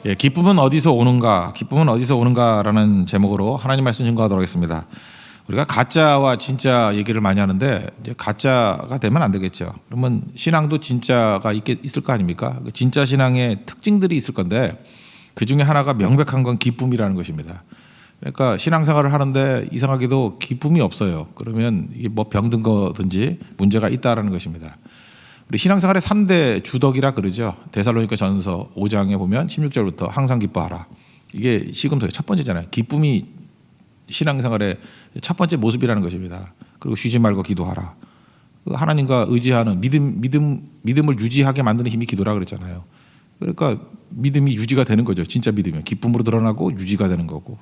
예, 기쁨은 어디서 오는가? 기쁨은 어디서 오는가라는 제목으로 하나님 말씀 증거하도록 하겠습니다. 우리가 가짜와 진짜 얘기를 많이 하는데 이제 가짜가 되면 안 되겠죠. 그러면 신앙도 진짜가 있을 거 아닙니까? 그 진짜 신앙의 특징들이 있을 건데 그 중에 하나가 명백한 건 기쁨이라는 것입니다. 그러니까 신앙생활을 하는데 이상하게도 기쁨이 없어요. 그러면 이게 뭐 병든 거든지 문제가 있다라는 것입니다. 우리 신앙생활의 3대 주덕이라 그러죠. 데살로니가 전서 5장에 보면 16절부터 항상 기뻐하라. 이게 시금석의 첫 번째잖아요. 기쁨이 신앙생활의 첫 번째 모습이라는 것입니다. 그리고 쉬지 말고 기도하라. 하나님과 의지하는 믿음을 유지하게 만드는 힘이 기도라 그랬잖아요. 그러니까 믿음이 유지가 되는 거죠. 진짜 믿음이 기쁨으로 드러나고 유지가 되는 거고.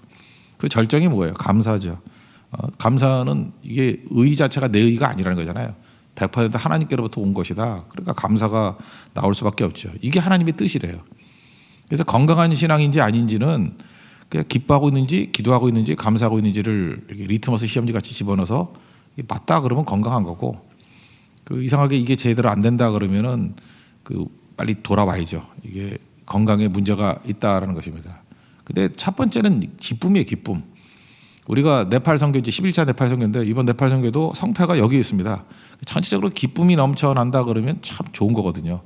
그 절정이 뭐예요? 감사죠. 감사는 이게 의 자체가 내 의가 아니라는 거잖아요. 100% 하나님께로부터 온 것이다. 그러니까 감사가 나올 수밖에 없죠. 이게 하나님의 뜻이래요. 그래서 건강한 신앙인지 아닌지는 그냥 기뻐하고 있는지 기도하고 있는지 감사하고 있는지를 이렇게 리트머스 시험지 같이 집어넣어서 맞다 그러면 건강한 거고 그 이상하게 이게 제대로 안 된다 그러면은 그 빨리 돌아와야죠. 이게 건강에 문제가 있다라는 것입니다. 근데 첫 번째는 기쁨이에요. 기쁨. 우리가 네팔 선교지 11차 네팔 선교인데 이번 네팔 선교도 성패가 여기 있습니다. 전체적으로 기쁨이 넘쳐난다 그러면 참 좋은 거거든요.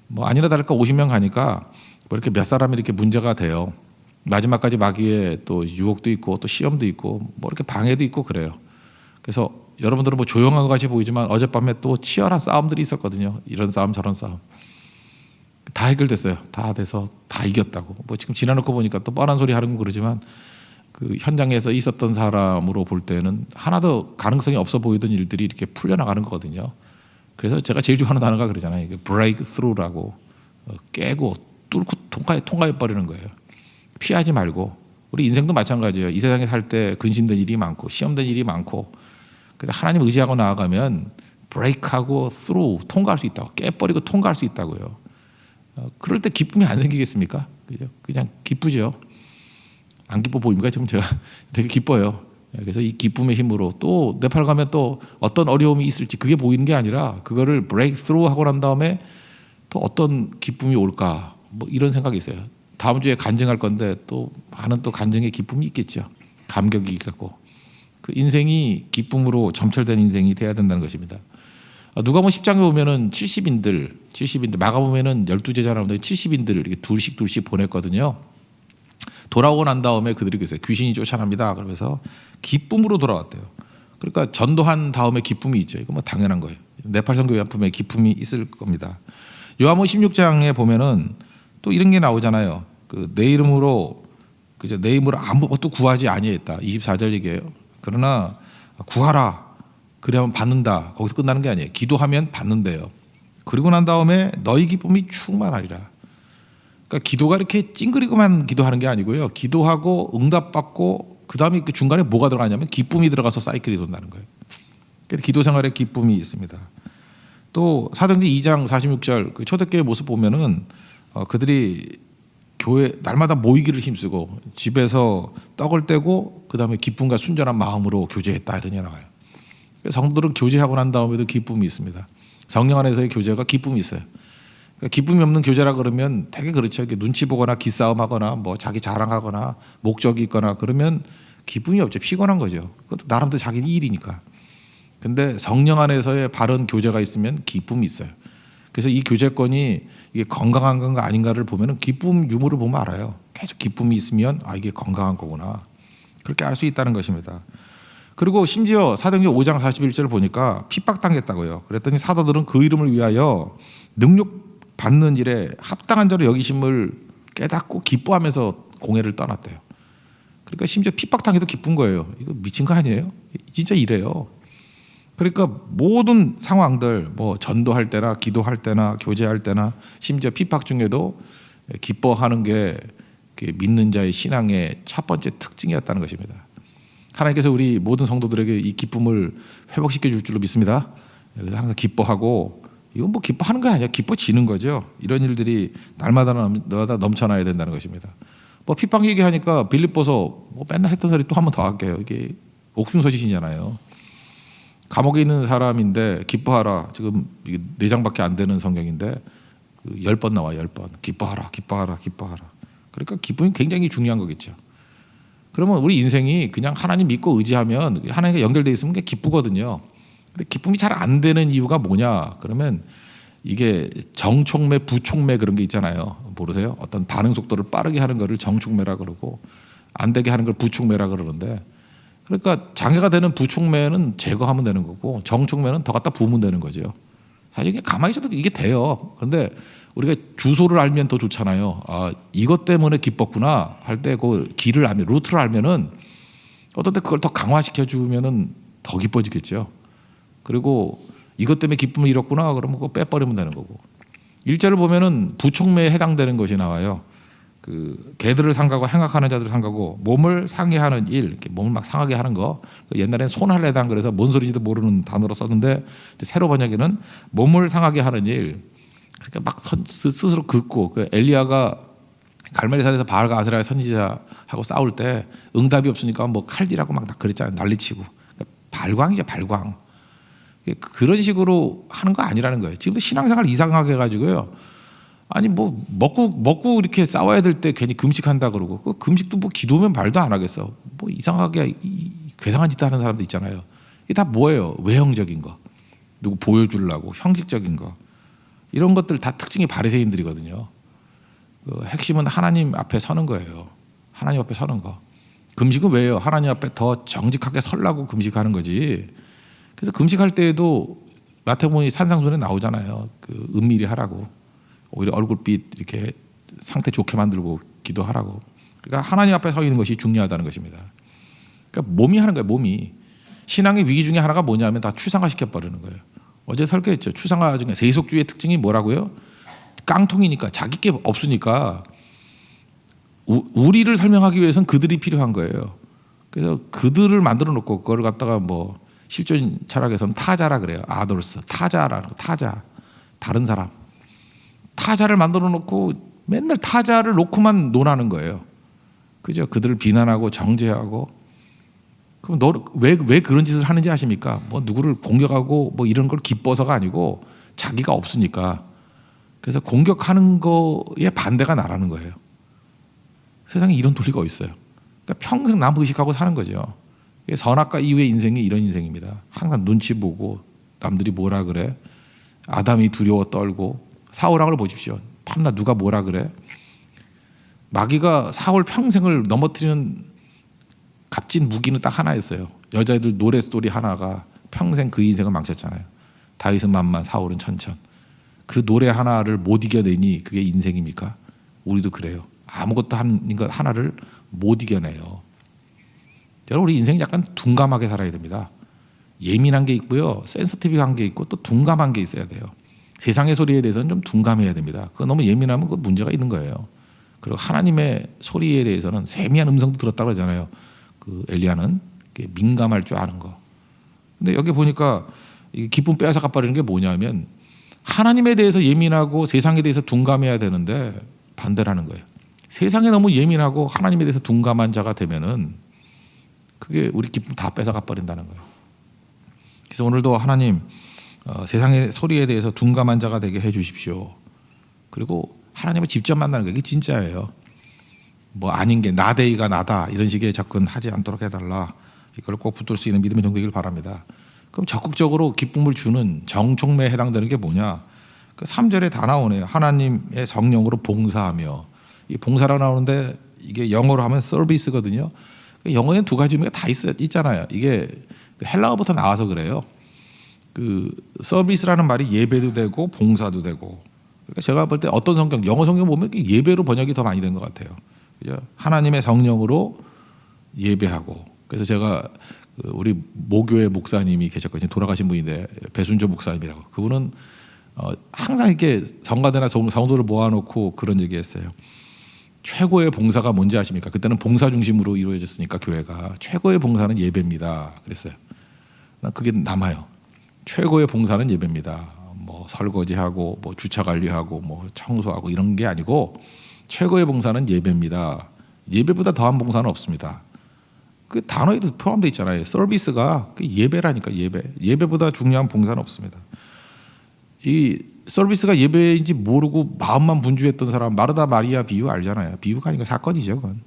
뭐 아니나 다를까 50명 가니까 뭐 이렇게 몇 사람이 이렇게 문제가 돼요. 마지막까지 마귀에 또 유혹도 있고 또 시험도 있고 뭐 이렇게 방해도 있고 그래요. 그래서 여러분들은 뭐 조용한 것 같이 보이지만 어젯밤에 또 치열한 싸움들이 있었거든요. 이런 싸움 저런 싸움. 다 해결됐어요. 다 돼서 다 이겼다고. 뭐 지금 지나놓고 보니까 또 뻔한 소리 하는 거 그러지만 그 현장에서 있었던 사람으로 볼 때는 하나도 가능성이 없어 보이던 일들이 이렇게 풀려나가는 거거든요. 그래서 제가 제일 좋아하는 단어가 그러잖아요. break through라고 깨고 뚫고 통과해 버리는 거예요. 피하지 말고 우리 인생도 마찬가지예요. 이 세상에 살 때 근심된 일이 많고 시험된 일이 많고 그래서 하나님 의지하고 나아가면 break하고 through 통과할 수 있다고 깨버리고 통과할 수 있다고요. 그럴 때 기쁨이 안 생기겠습니까? 그죠? 그냥 기쁘죠. 안 기뻐 보입니까? 지금 제가 되게 기뻐요. 그래서 이 기쁨의 힘으로 또 네팔 가면 또 어떤 어려움이 있을지 그게 보이는 게 아니라 그거를 브레이크 스루 하고 난 다음에 또 어떤 기쁨이 올까 뭐 이런 생각이 있어요. 다음 주에 간증할 건데 또 많은 또 간증의 기쁨이 있겠죠. 감격이 있겠고 그 인생이 기쁨으로 점철된 인생이 돼야 된다는 것입니다. 누가복음 10장에 보면은 70인들 마가복음에는 12제자 나오는데 70인들 이렇게 둘씩 보냈거든요. 돌아오고 난 다음에 그들이 그랬어요. 귀신이 쫓아납니다. 그러면서 기쁨으로 돌아왔대요. 그러니까 전도한 다음에 기쁨이 있죠. 이거 뭐 당연한 거예요. 네팔 선교 연품에 기쁨이 있을 겁니다. 요한복음 16장에 보면은 또 이런 게 나오잖아요. 그 내 이름으로 그죠? 내 이름으로 아무것도 구하지 아니했다. 24절 얘기예요. 그러나 구하라. 그러면 받는다. 거기서 끝나는 게 아니에요. 기도하면 받는데요. 그리고 난 다음에 너희 기쁨이 충만하리라. 그러니까 기도가 이렇게 찡그리고만 기도하는 게 아니고요. 기도하고 응답받고 그다음에 그 중간에 뭐가 들어가냐면 기쁨이 들어가서 사이클이 돈다는 거예요. 그래서 기도 생활에 기쁨이 있습니다. 또 사도행전 2장 46절 그 초대교회 모습 보면은 그들이 교회 날마다 모이기를 힘쓰고 집에서 떡을 떼고 그다음에 기쁨과 순전한 마음으로 교제했다 이런 게 나와요. 성도들은 교제하고 난 다음에도 기쁨이 있습니다. 성령 안에서의 교제가 기쁨이 있어요. 그러니까 기쁨이 없는 교제라 그러면 되게 그렇죠. 이렇게 눈치 보거나 기싸움하거나 뭐 자기 자랑하거나 목적이 있거나 그러면 기쁨이 없죠. 피곤한 거죠. 그것도 나름대로 자기 일이니까. 근데 성령 안에서의 바른 교제가 있으면 기쁨이 있어요. 그래서 이 교제권이 이게 건강한 건가 아닌가를 보면은 기쁨 유무를 보면 알아요. 계속 기쁨이 있으면 이게 건강한 거구나. 그렇게 알 수 있다는 것입니다. 그리고 심지어 사도행전 5장 41절을 보니까 핍박당했다고요. 그랬더니 사도들은 그 이름을 위하여 능력 받는 일에 합당한 자로 여기심을 깨닫고 기뻐하면서 공회를 떠났대요. 그러니까 심지어 핍박당해도 기쁜 거예요. 이거 미친 거 아니에요? 진짜 이래요. 그러니까 모든 상황들 뭐 전도할 때나 기도할 때나 교제할 때나 심지어 핍박 중에도 기뻐하는 게 믿는 자의 신앙의 첫 번째 특징이었다는 것입니다. 하나님께서 우리 모든 성도들에게 이 기쁨을 회복시켜 줄 줄로 믿습니다. 그래서 항상 기뻐하고 이건 뭐 기뻐하는 거 아니야. 기뻐지는 거죠. 이런 일들이 날마다 넘쳐나야 된다는 것입니다. 뭐 핍박 얘기하니까 빌립보서 뭐 맨날 했던 소리 또 한 번 더 할게요. 이게 옥중서신이잖아요. 감옥에 있는 사람인데 기뻐하라. 지금 4장밖에 안 되는 성경인데 10번 나와요. 10번. 기뻐하라. 기뻐하라. 기뻐하라. 그러니까 기쁨이 굉장히 중요한 거겠죠. 그러면 우리 인생이 그냥 하나님 믿고 의지하면 하나님과 연결돼 있으면 그게 기쁘거든요. 근데 기쁨이 잘 안 되는 이유가 뭐냐? 그러면 이게 정촉매, 부촉매 그런 게 있잖아요. 모르세요? 어떤 반응 속도를 빠르게 하는 거를 정촉매라 그러고 안 되게 하는 걸 부촉매라 그러는데, 그러니까 장애가 되는 부촉매는 제거하면 되는 거고 정촉매는 더 갖다 부으면 되는 거죠. 사실 이게 가만히 있어도 이게 돼요. 그런데 우리가 주소를 알면 더 좋잖아요. 아, 이것 때문에 기뻤구나 할 때 그 길을 알면, 루트를 알면은 어떤 때 그걸 더 강화시켜 주면은 더 기뻐지겠죠. 그리고 이것 때문에 기쁨을 잃었구나 그러면 그거 빼버리면 되는 거고. 일절을 보면은 부촉매에 해당되는 것이 나와요. 그 개들을 상가고 행악하는 자들을 상가고 몸을 상해하는 일, 이렇게 몸을 막 상하게 하는 거. 옛날엔 손할래당 그래서 뭔 소리인지도 모르는 단어로 썼는데 새로 번역에는 몸을 상하게 하는 일. 그러니까 막 스스로 긋고, 그 엘리야가 갈멜산에서 바알과 아세라의 선지자하고 싸울 때 응답이 없으니까 뭐 칼질하고 막 그랬잖아요. 난리치고. 그러니까 발광이죠, 발광. 그런 식으로 하는 거 아니라는 거예요. 지금도 신앙생활 이상하게 해가지고요. 아니 뭐 먹고 이렇게 싸워야 될 때 괜히 금식한다 그러고, 그 금식도 뭐 기도면 말도 안 하겠어. 뭐 이상하게 괴상한 짓 하는 사람도 있잖아요. 이게 다 뭐예요? 외형적인 거, 누구 보여주려고, 형식적인 거, 이런 것들 다 특징이 바리새인들이거든요. 그 핵심은 하나님 앞에 서는 거예요. 하나님 앞에 서는 거. 금식은 왜요? 하나님 앞에 더 정직하게 서려고 금식하는 거지. 그래서 금식할 때에도 마태복음 산상순에 나오잖아요. 그 은밀히 하라고. 오히려 얼굴빛 이렇게 상태 좋게 만들고 기도하라고. 그러니까 하나님 앞에 서 있는 것이 중요하다는 것입니다. 그러니까 몸이 하는 거예요. 몸이. 신앙의 위기 중에 하나가 뭐냐면 다 추상화시켜 버리는 거예요. 어제 설교했죠. 추상화 중에 세속주의의 특징이 뭐라고요? 깡통이니까, 자기 게 없으니까 우리를 설명하기 위해서는 그들이 필요한 거예요. 그래서 그들을 만들어 놓고 그걸 갖다가 뭐 실존 철학에서는 타자라 그래요. 아돌스, 타자라는 거, 타자, 다른 사람. 타자를 만들어 놓고 맨날 타자를 놓고만 논하는 거예요. 그죠? 그들을 비난하고 정죄하고. 그럼 너 왜 그런 짓을 하는지 아십니까? 뭐 누구를 공격하고 뭐 이런 걸 기뻐서가 아니고 자기가 없으니까. 그래서 공격하는 거에 반대가 나라는 거예요. 세상에 이런 도리가 어디 있어요? 그러니까 평생 남 의식하고 사는 거죠. 선악과 이후의 인생이 이런 인생입니다. 항상 눈치 보고 남들이 뭐라 그래. 아담이 두려워 떨고. 사울왕을 보십시오. 밤낮 누가 뭐라 그래. 마귀가 사울 평생을 넘어뜨리는 값진 무기는 딱 하나였어요. 여자애들 노랫소리 하나가 평생 그 인생을 망쳤잖아요. 다윗은 만만, 사울은 천천. 그 노래 하나를 못 이겨내니 그게 인생입니까? 우리도 그래요. 아무것도 하는 것 하나를 못 이겨내요. 여러분, 우리 인생 약간 둔감하게 살아야 됩니다. 예민한 게 있고요, 센서티브한 게 있고 또 둔감한 게 있어야 돼요. 세상의 소리에 대해서는 좀 둔감해야 됩니다. 그거 너무 예민하면 그 문제가 있는 거예요. 그리고 하나님의 소리에 대해서는 세미한 음성도 들었다고 하잖아요. 그 엘리야는 민감할 줄 아는 거. 근데 여기 보니까 기쁨 빼앗아가 버리는 게 뭐냐면 하나님에 대해서 예민하고 세상에 대해서 둔감해야 되는데 반대라는 거예요. 세상에 너무 예민하고 하나님에 대해서 둔감한 자가 되면은 그게 우리 기쁨 다 뺏어가 버린다는 거예요. 그래서 오늘도 하나님 세상의 소리에 대해서 둔감한 자가 되게 해 주십시오. 그리고 하나님을 직접 만나는 게 이게 진짜예요. 뭐 아닌 게 나대이가 나다 이런 식의 접근하지 않도록 해달라. 이걸 꼭 붙들 수 있는 믿음의 정도이길 바랍니다. 그럼 적극적으로 기쁨을 주는 정촉매에 해당되는 게 뭐냐? 그 3절에 다 나오네요. 하나님의 성령으로 봉사하며. 이 봉사라고 나오는데 이게 영어로 하면 서비스거든요. 영어에는 두 가지 의미가 다 있잖아요. 이게 헬라어부터 나와서 그래요. 그 서비스라는 말이 예배도 되고 봉사도 되고. 그러니까 제가 볼 때 어떤 성경, 영어 성경 보면 예배로 번역이 더 많이 된 것 같아요. 그죠? 하나님의 성령으로 예배하고. 그래서 제가 우리 모교회 목사님이 계셨거든요. 돌아가신 분인데 배순조 목사님이라고. 그분은 항상 이렇게 성가대나 성도를 모아놓고 그런 얘기했어요. 최고의 봉사가 뭔지 아십니까? 그때는 봉사 중심으로 이루어졌으니까 교회가 최고의 봉사는 예배입니다. 그랬어요. 난 그게 남아요. 최고의 봉사는 예배입니다. 뭐 설거지하고 뭐 주차 관리하고 뭐 청소하고 이런 게 아니고 최고의 봉사는 예배입니다. 예배보다 더한 봉사는 없습니다. 그 단어에도 포함되어 있잖아요. 서비스가 예배라니까 예배. 예배보다 중요한 봉사는 없습니다. 이 서비스가 예배인지 모르고 마음만 분주했던 사람 마르다 마리아 비유 알잖아요. 비유가 아니고 사건이죠. 그건.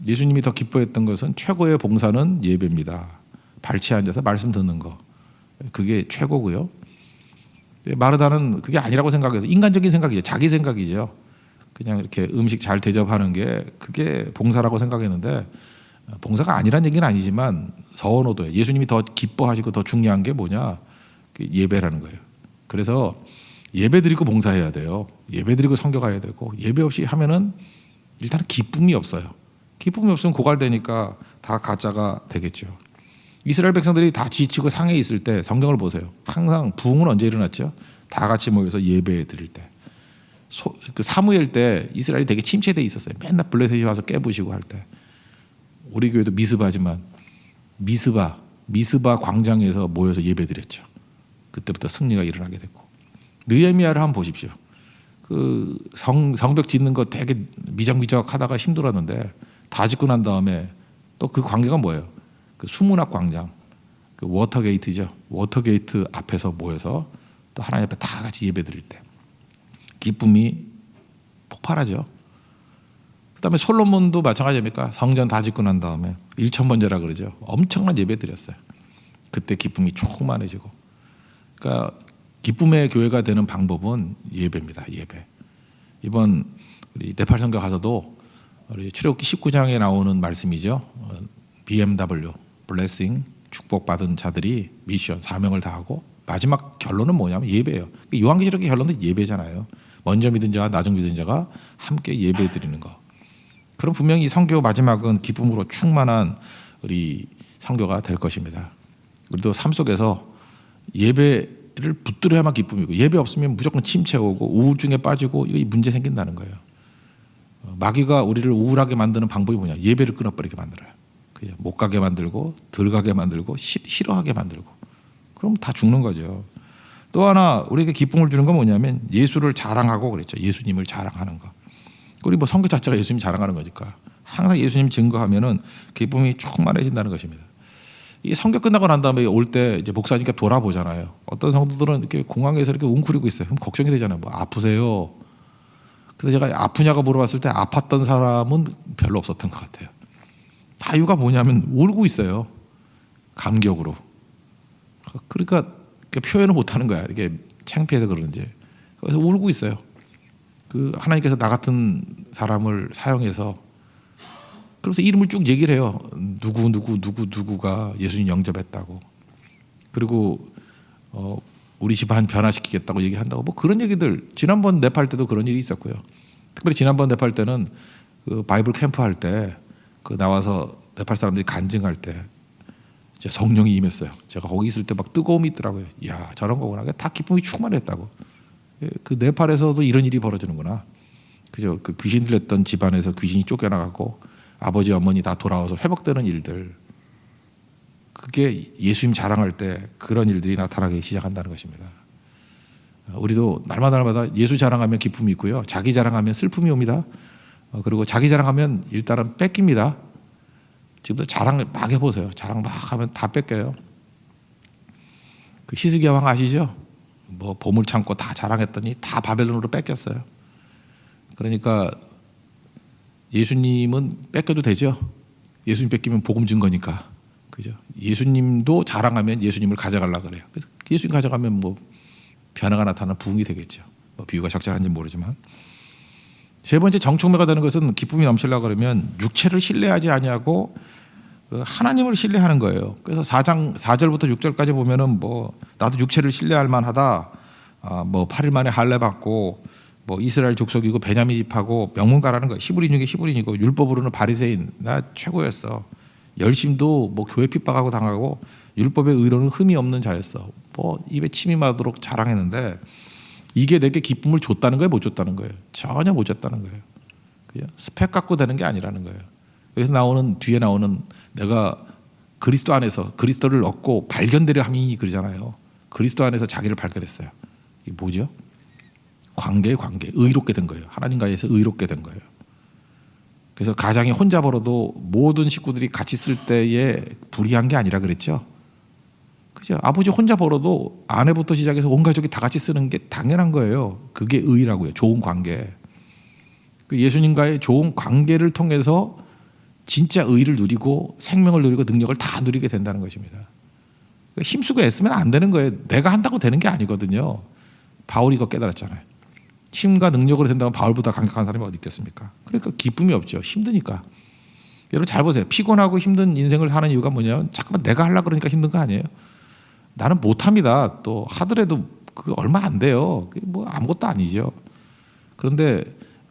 예수님이 더 기뻐했던 것은 최고의 봉사는 예배입니다. 발치에 앉아서 말씀 듣는 거. 그게 최고고요. 마르다는 그게 아니라고 생각해서 인간적인 생각이죠. 자기 생각이죠. 그냥 이렇게 음식 잘 대접하는 게 그게 봉사라고 생각했는데 봉사가 아니란 얘기는 아니지만 서원호도에 예수님이 더 기뻐하시고 더 중요한 게 뭐냐? 예배라는 거예요. 그래서 예배 드리고 봉사해야 돼요. 예배 드리고 선교 가야 되고 예배 없이 하면은 일단은 기쁨이 없어요. 기쁨이 없으면 고갈되니까 다 가짜가 되겠죠. 이스라엘 백성들이 다 지치고 상해 있을 때 성경을 보세요. 항상 부흥은 언제 일어났죠? 다 같이 모여서 예배 드릴 때. 그 사무엘 때 이스라엘이 되게 침체돼 있었어요. 맨날 블레셋이 와서 깨부시고 할 때. 우리 교회도 미스바지만 미스바 광장에서 모여서 예배 드렸죠. 그때부터 승리가 일어나게 됐고. 느헤미야를 한번 보십시오. 그 성벽 짓는 거 되게 미적미적 하다가 힘들었는데 다 짓고 난 다음에 또 그 광경은 뭐예요? 그 수문학 광장, 그 워터게이트죠. 워터게이트 앞에서 모여서 또 하나님 앞에 다 같이 예배 드릴 때 기쁨이 폭발하죠. 그다음에 솔로몬도 마찬가지입니까? 성전 다 짓고 난 다음에 일천번제라 그러죠. 엄청난 예배 드렸어요. 그때 기쁨이 충만해지고. 그러니까 기쁨의 교회가 되는 방법은 예배입니다. 예배. 이번 우리 네팔 선교 가서도 우리 출애굽기 19장에 나오는 말씀이죠. BMW 블레싱 축복받은 자들이 미션 사명을 다하고 마지막 결론은 뭐냐면 예배예요. 요한계시록의 결론은 예배잖아요. 먼저 믿은 자와 나중 믿은 자가 함께 예배 드리는 거. 그럼 분명히 선교 마지막은 기쁨으로 충만한 우리 선교가 될 것입니다. 우리도 삶 속에서 예배를 붙들어야만 기쁨이고 예배 없으면 무조건 침체 오고 우울증에 빠지고 이 문제 생긴다는 거예요. 마귀가 우리를 우울하게 만드는 방법이 뭐냐? 예배를 끊어버리게 만들어요. 그죠? 못 가게 만들고 덜 가게 만들고 싫어하게 만들고 그럼 다 죽는 거죠. 또 하나 우리에게 기쁨을 주는 건 뭐냐면 예수를 자랑하고 그랬죠. 예수님을 자랑하는 거. 우리 뭐 선교 자체가 예수님 자랑하는 거니까 항상 예수님 증거하면은 기쁨이 충만해진다는 것입니다. 이 선교 끝나고 난 다음에 올 때 이제 목사니까 돌아보잖아요. 어떤 성도들은 이렇게 공항에서 이렇게 웅크리고 있어요. 그럼 걱정이 되잖아요. 뭐 아프세요? 그래서 제가 아프냐고 물어봤을 때 아팠던 사람은 별로 없었던 것 같아요. 다 이유가 뭐냐면 울고 있어요. 감격으로. 그러니까 표현을 못하는 거야. 이렇게 창피해서 그러는지. 그래서 울고 있어요. 그 하나님께서 나 같은 사람을 사용해서 그래서 이름을 쭉 얘기를 해요. 누구가 예수님 영접했다고. 그리고 우리 집안 변화시키겠다고 얘기한다고 뭐 그런 얘기들. 지난번 네팔 때도 그런 일이 있었고요. 특별히 지난번 네팔 때는 그 바이블 캠프 할 때 그 나와서 네팔 사람들이 간증할 때 이제 성령이 임했어요. 제가 거기 있을 때 막 뜨거움이 있더라고요. 야 저런 거구나. 다 기쁨이 충만했다고. 그 네팔에서도 이런 일이 벌어지는구나. 그죠? 그 귀신 들렸던 집안에서 귀신이 쫓겨나가고 아버지 어머니 다 돌아와서 회복되는 일들. 그게 예수님 자랑할 때 그런 일들이 나타나기 시작한다는 것입니다. 우리도 날마다 예수 자랑하면 기쁨이 있고요. 자기 자랑하면 슬픔이 옵니다. 그리고 자기 자랑하면 일단은 뺏깁니다. 지금도 자랑 막 해보세요. 자랑 막 하면 다 뺏겨요. 그 히스기야 왕 아시죠? 뭐 보물 창고 다 자랑했더니 다 바벨론으로 뺏겼어요. 그러니까 예수님은 뺏겨도 되죠. 예수님 뺏기면 복음 증거니까. 그죠? 예수님도 자랑하면 예수님을 가져가려고 그래요. 그래서 예수님 가져가면 뭐 변화가 나타나는 부흥이 되겠죠. 뭐 비유가 적절한지 모르지만. 세 번째 정충매가 되는 것은 기쁨이 넘치려고 그러면 육체를 신뢰하지 아니하고 하나님을 신뢰하는 거예요. 그래서 4장 4절부터 6절까지 보면은 뭐 나도 육체를 신뢰할 만하다. 뭐 8일 만에 할례 받고 뭐 이스라엘 족속이고 베냐민 집하고 명문가라는 거. 히브리인 중에 히브리인이고 율법으로는 바리새인. 나 최고였어. 열심도 뭐 교회 핍박하고 당하고 율법의 의로는 흠이 없는 자였어. 뭐 입에 침이 마도록 자랑했는데 이게 내게 기쁨을 줬다는 거예요, 못 줬다는 거예요? 전혀 못 줬다는 거예요. 그죠? 스펙 갖고 되는 게 아니라는 거예요. 여기서 나오는 뒤에 나오는 내가 그리스도 안에서 그리스도를 얻고 발견되려 함이 그러잖아요. 그리스도 안에서 자기를 발견했어요. 이게 뭐죠? 관계, 의롭게 된 거예요. 하나님과에서 의롭게 된 거예요. 그래서 가장이 혼자 벌어도 모든 식구들이 같이 쓸 때에 불이한 게 아니라 그랬죠. 그죠? 아버지 혼자 벌어도 아내부터 시작해서 온 가족이 다 같이 쓰는 게 당연한 거예요. 그게 의라고요. 좋은 관계. 예수님과의 좋은 관계를 통해서 진짜 의를 누리고 생명을 누리고 능력을 다 누리게 된다는 것입니다. 힘쓰고 애쓰면 안 되는 거예요. 내가 한다고 되는 게 아니거든요. 바울이 이거 깨달았잖아요. 힘과 능력으로 된다면 바울보다 강력한 사람이 어디 있겠습니까? 그러니까 기쁨이 없죠. 힘드니까. 여러분 잘 보세요. 피곤하고 힘든 인생을 사는 이유가 뭐냐면 잠깐만 내가 하려고 그러니까 힘든 거 아니에요. 나는 못합니다. 또 하더라도 그게 얼마 안 돼요. 그게 뭐 아무것도 아니죠. 그런데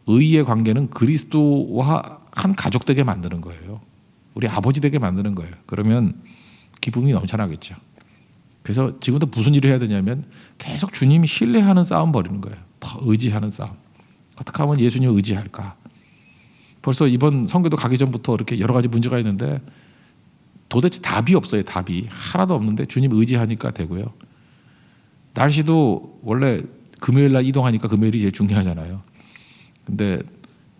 의의 관계는 그리스도와 한 가족 되게 만드는 거예요. 우리 아버지 되게 만드는 거예요. 그러면 기쁨이 넘쳐나겠죠. 그래서 지금부터 무슨 일을 해야 되냐면 계속 주님이 신뢰하는 싸움 벌이는 거예요. 더 의지하는 싸움. 어떻게 하면 예수님을 의지할까? 벌써 이번 선교도 가기 전부터 이렇게 여러 가지 문제가 있는데 도대체 답이 없어요. 답이 하나도 없는데 주님 의지하니까 되고요. 날씨도 원래 금요일 날 이동하니까 금요일이 제일 중요하잖아요. 근데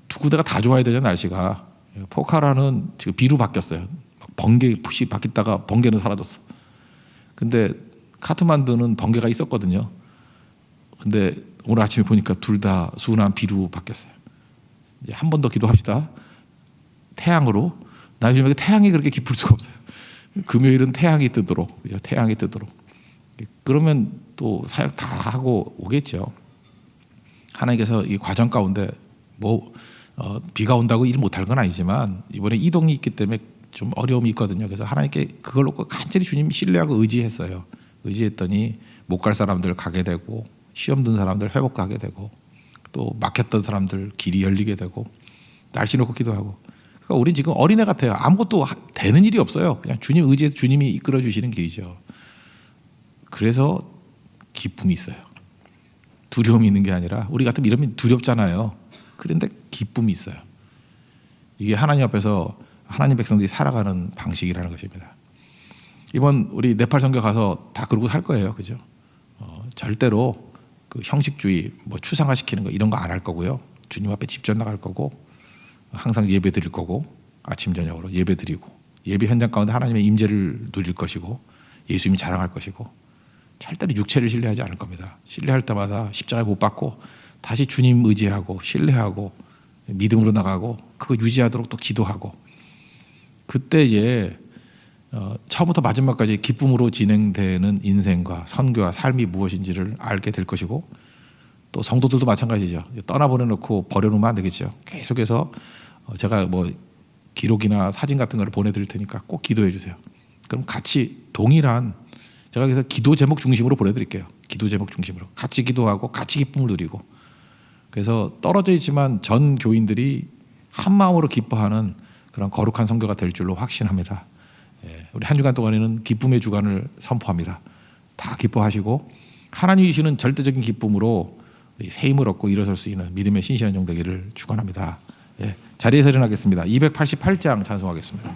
두 군데가 다 좋아야 되잖아요. 날씨가. 포카라는 지금 비로 바뀌었어요. 번개 푸시 바뀌다가 번개는 사라졌어. 근데 카트만두는 번개가 있었거든요. 근데 오늘 아침에 보니까 둘 다 순한 비로 바뀌었어요. 이제 한 번 더 기도합시다. 태양으로. 나 요즘에 태양이 그렇게 기쁠 수가 없어요. 금요일은 태양이 뜨도록. 태양이 뜨도록. 그러면 또 사역 다 하고 오겠죠. 하나님께서 이 과정 가운데 비가 온다고 일 못할 건 아니지만 이번에 이동이 있기 때문에 좀 어려움이 있거든요. 그래서 하나님께 그걸 놓고 간절히 주님 신뢰하고 의지했어요. 의지했더니 못 갈 사람들 가게 되고 시험 든 사람들 회복하게 되고 또 막혔던 사람들 길이 열리게 되고 날씨 놓고 기도하고. 그러니까 우린 지금 어린애 같아요. 아무것도 되는 일이 없어요. 그냥 주님 의지해서 주님이 이끌어 주시는 길이죠. 그래서 기쁨이 있어요. 두려움이 있는 게 아니라 우리 같으면 이러면 두렵잖아요. 그런데 기쁨이 있어요. 이게 하나님 앞에서 하나님 백성들이 살아가는 방식이라는 것입니다. 이번 우리 네팔 선교 가서 다 그러고 살 거예요. 그죠? 절대로 그 형식주의 뭐 추상화시키는 거 이런 거 안 할 거고요. 주님 앞에 집전 나갈 거고 항상 예배 드릴 거고 아침 저녁으로 예배 드리고 예배 현장 가운데 하나님의 임재를 누릴 것이고 예수님이 자랑할 것이고 절대로 육체를 신뢰하지 않을 겁니다. 신뢰할 때마다 십자가에 못 박고 다시 주님 의지하고 신뢰하고 믿음으로 나가고 그거 유지하도록 또 기도하고 그때에 처음부터 마지막까지 기쁨으로 진행되는 인생과 선교와 삶이 무엇인지를 알게 될 것이고 또 성도들도 마찬가지죠. 떠나보내놓고 버려놓으면 안 되겠죠. 계속해서 제가 뭐 기록이나 사진 같은 거를 보내드릴 테니까 꼭 기도해 주세요. 그럼 같이 동일한 제가 그래서 기도 제목 중심으로 보내드릴게요. 기도 제목 중심으로 같이 기도하고 같이 기쁨을 누리고 그래서 떨어져 있지만 전 교인들이 한 마음으로 기뻐하는 그런 거룩한 선교가 될 줄로 확신합니다. 우리 한 주간 동안에는 기쁨의 주간을 선포합니다. 다 기뻐하시고 하나님이 주시는 절대적인 기쁨으로 새 힘을 얻고 일어설 수 있는 믿음의 신실한 종 되기를 축원합니다. 자리에서 일어나겠습니다. 288장 찬송하겠습니다.